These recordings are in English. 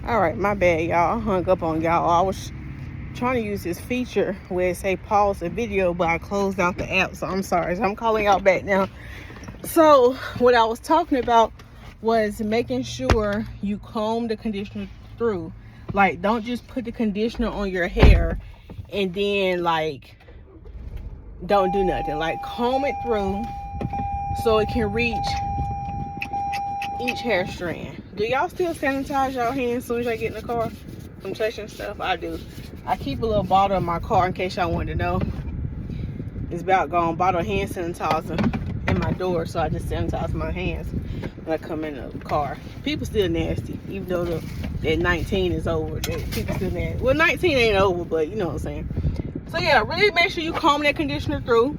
Alright, my bad, y'all. I hung up on y'all. I was trying to use this feature where it say pause the video, but I closed out the app, so I'm sorry. So I'm calling y'all back now. So what I was talking about was making sure you comb the conditioner through. Like, don't just put the conditioner on your hair and then like don't do nothing. Like, comb it through so it can reach each hair strand. Do y'all still sanitize y'all hands as soon as I get in the car from touching stuff? I do. I keep a little bottle in my car in case y'all wanted to know. It's about gone. Bottle of hand sanitizer in my door, so I just sanitize my hands when I come in the car. People still nasty, even though that 19 is over. People still nasty. Well, 19 ain't over, but you know what I'm saying. So yeah, really make sure you comb that conditioner through.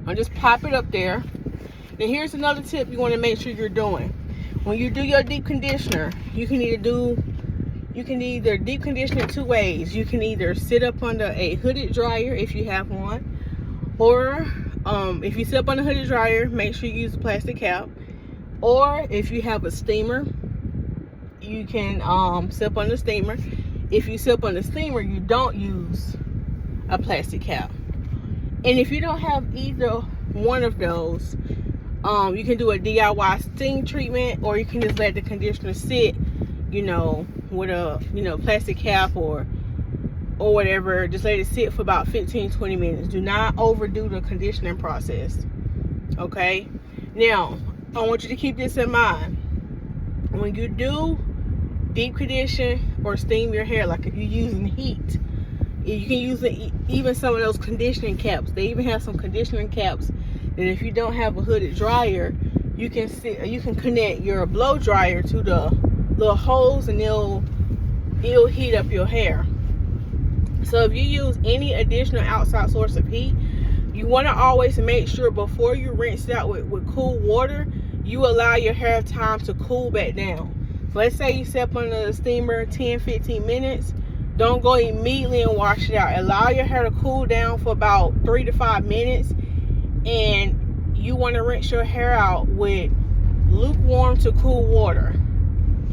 I'll just pop it up there. Then here's another tip you want to make sure you're doing. When you do your deep conditioner, you can either deep condition it two ways. You can either sit up under a hooded dryer if you have one, or if you sit up on a hooded dryer, make sure you use a plastic cap. Or if you have a steamer, you can sit up on the steamer. If you sit up on the steamer, you don't use a plastic cap. And if you don't have either one of those, you can do a DIY steam treatment, or you can just let the conditioner sit, with a plastic cap or whatever. Just let it sit for about 15-20 minutes. Do not overdo the conditioning process. Okay? Now, I want you to keep this in mind. When you do deep condition or steam your hair, like if you're using heat, you can use even some of those conditioning caps. They even have some conditioning caps that if you don't have a hooded dryer, you can connect your blow dryer to the little holes, and it'll heat up your hair. So if you use any additional outside source of heat, you want to always make sure before you rinse it out with cool water, you allow your hair time to cool back down. So let's say you set up under the steamer 10-15 minutes. Don't go immediately and wash it out. Allow your hair to cool down for about 3 to 5 minutes. And you want to rinse your hair out with lukewarm to cool water.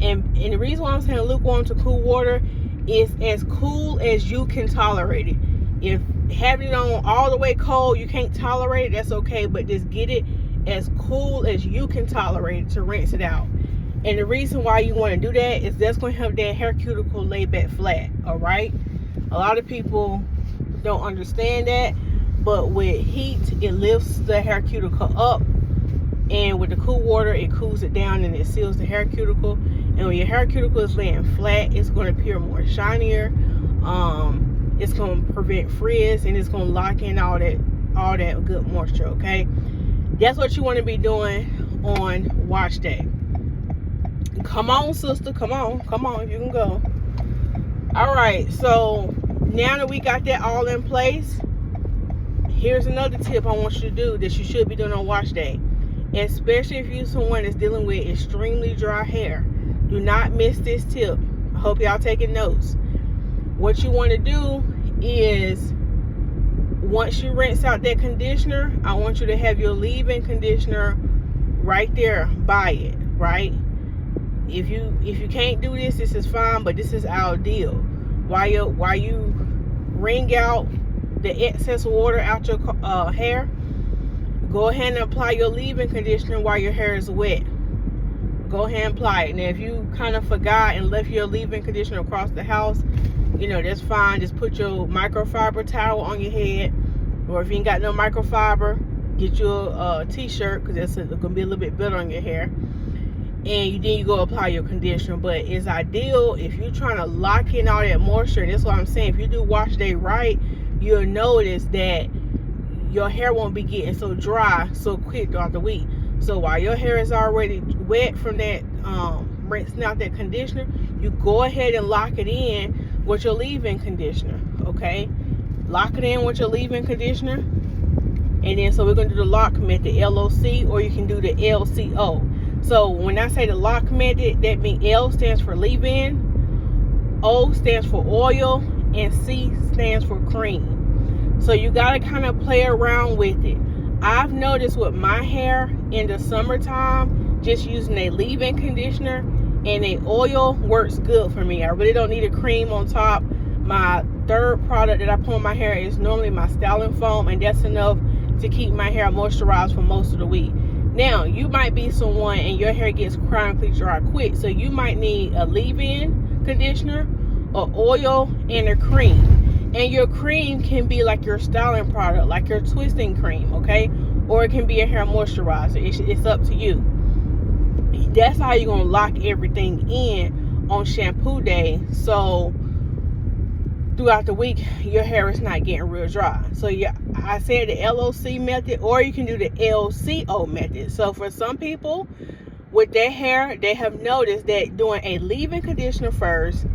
And the reason why I'm saying lukewarm to cool water is as cool as you can tolerate it. If having it on all the way cold, you can't tolerate it, that's okay. But just get it as cool as you can tolerate it to rinse it out. And the reason why you want to do that is that's going to help that hair cuticle lay back flat. All right. A lot of people don't understand that, but with heat, it lifts the hair cuticle up, and with the cool water, it cools it down and it seals the hair cuticle. And when your hair cuticle is laying flat, it's going to appear more shinier. It's going to prevent frizz, and it's going to lock in all that good moisture. Okay, that's what you want to be doing on wash day. Come on, sister. Come on. You can go. All right. So now that we got that all in place, here's another tip I want you to do that you should be doing on wash day. Especially if you're someone that's dealing with extremely dry hair. Do not miss this tip. I hope y'all taking notes. What you want to do is, once you rinse out that conditioner, I want you to have your leave-in conditioner right there by it, right? If you can't do this, this is fine, but this is our deal. While you wring out the excess water out your hair, go ahead and apply your leave-in conditioner while your hair is wet. Go ahead and apply it. Now, if you kind of forgot and left your leave-in conditioner across the house, that's fine. Just put your microfiber towel on your head, or if you ain't got no microfiber, get you a t-shirt, because that's going to be a little bit better on your hair. And then you go apply your conditioner. But it's ideal if you're trying to lock in all that moisture. And that's what I'm saying. If you do wash day right, you'll notice that your hair won't be getting so dry so quick throughout the week. So while your hair is already wet from that rinsing out that conditioner, you go ahead and lock it in with your leave-in conditioner. Okay, lock it in with your leave-in conditioner. And then, so we're going to do the lock method, LOC, or you can do the LCO. So when I say the lock method, that means L stands for leave-in, O stands for oil, and C stands for cream. So you got to kind of play around with it. I've noticed with my hair in the summertime, just using a leave-in conditioner and a oil works good for me. I really don't need a cream on top. My third product that I put on my hair is normally my styling foam, and that's enough to keep my hair moisturized for most of the week. Now, you might be someone and your hair gets chronically dry quick, so you might need a leave-in conditioner, an oil, and a cream. And your cream can be like your styling product, like your twisting cream, okay? Or it can be a hair moisturizer. It's up to you. That's how you're gonna lock everything in on shampoo day, so throughout the week your hair is not getting real dry. So yeah, I said the LOC method, or you can do the LCO method. So for some people with their hair, they have noticed that doing a leave-in conditioner first,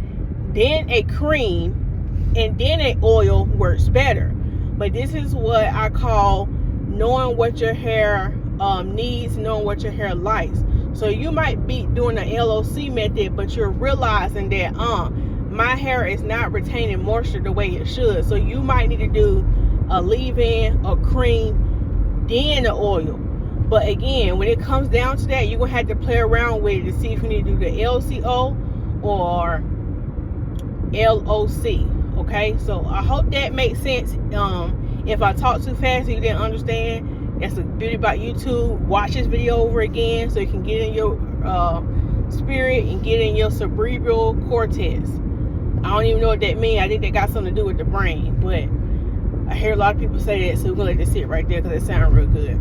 then a cream, and then an oil works better. But this is what I call knowing what your hair needs, knowing what your hair likes. So you might be doing the LOC method, but you're realizing that my hair is not retaining moisture the way it should. So you might need to do a leave-in, a cream, then the oil. But again, when it comes down to that, you're gonna have to play around with it to see if you need to do the LCO or LOC. Okay, so I hope that makes sense. If I talk too fast and you didn't understand, that's the beauty about YouTube. Watch this video over again so you can get in your spirit and get in your cerebral cortex. I don't even know what that means. I think that got something to do with the brain, but I hear a lot of people say that, so we're gonna let that sit right there because it sounds real good.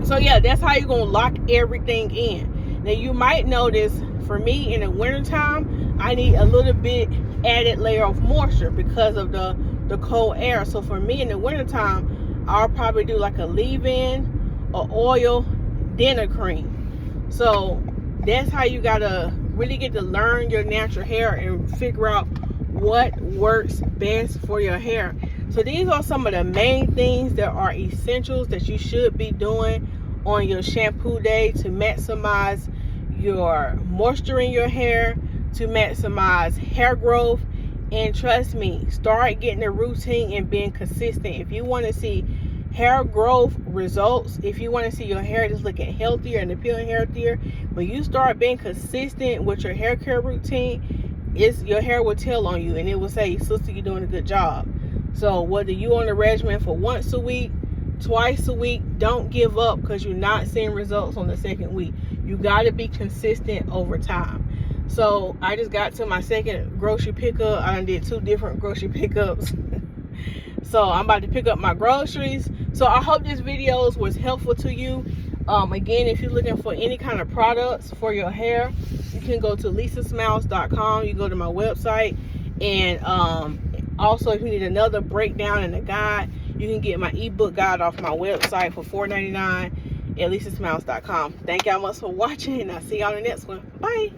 So yeah, that's how you're gonna lock everything in. Now you might notice, for me in the wintertime, I need a little bit added layer of moisture because of the cold air. So for me in the wintertime, I'll probably do like a leave-in, a oil, then a cream. So that's how you gotta really get to learn your natural hair and figure out what works best for your hair. So these are some of the main things that are essentials that you should be doing on your shampoo day to maximize your moisture in your hair, to maximize hair growth. And trust me, start getting a routine and being consistent. If you want to see hair growth results, if you want to see your hair just looking healthier and appealing healthier, when you start being consistent with your hair care routine, your hair will tell on you and it will say, sister, you're doing a good job. So whether you're on a regimen for once a week, twice a week, don't give up because you're not seeing results on the second week. You got to be consistent over time. So I just got to my second grocery pickup. I did 2 different grocery pickups. So I'm about to pick up my groceries. So I hope this video was helpful to you. Again, if you're looking for any kind of products for your hair, you can go to lisasmiles.com. You go to my website, and also if you need another breakdown and a guide, you can get my ebook guide off my website for $4.99 at lisasmiles.com. Thank y'all much for watching, and I'll see y'all in the next one. Bye.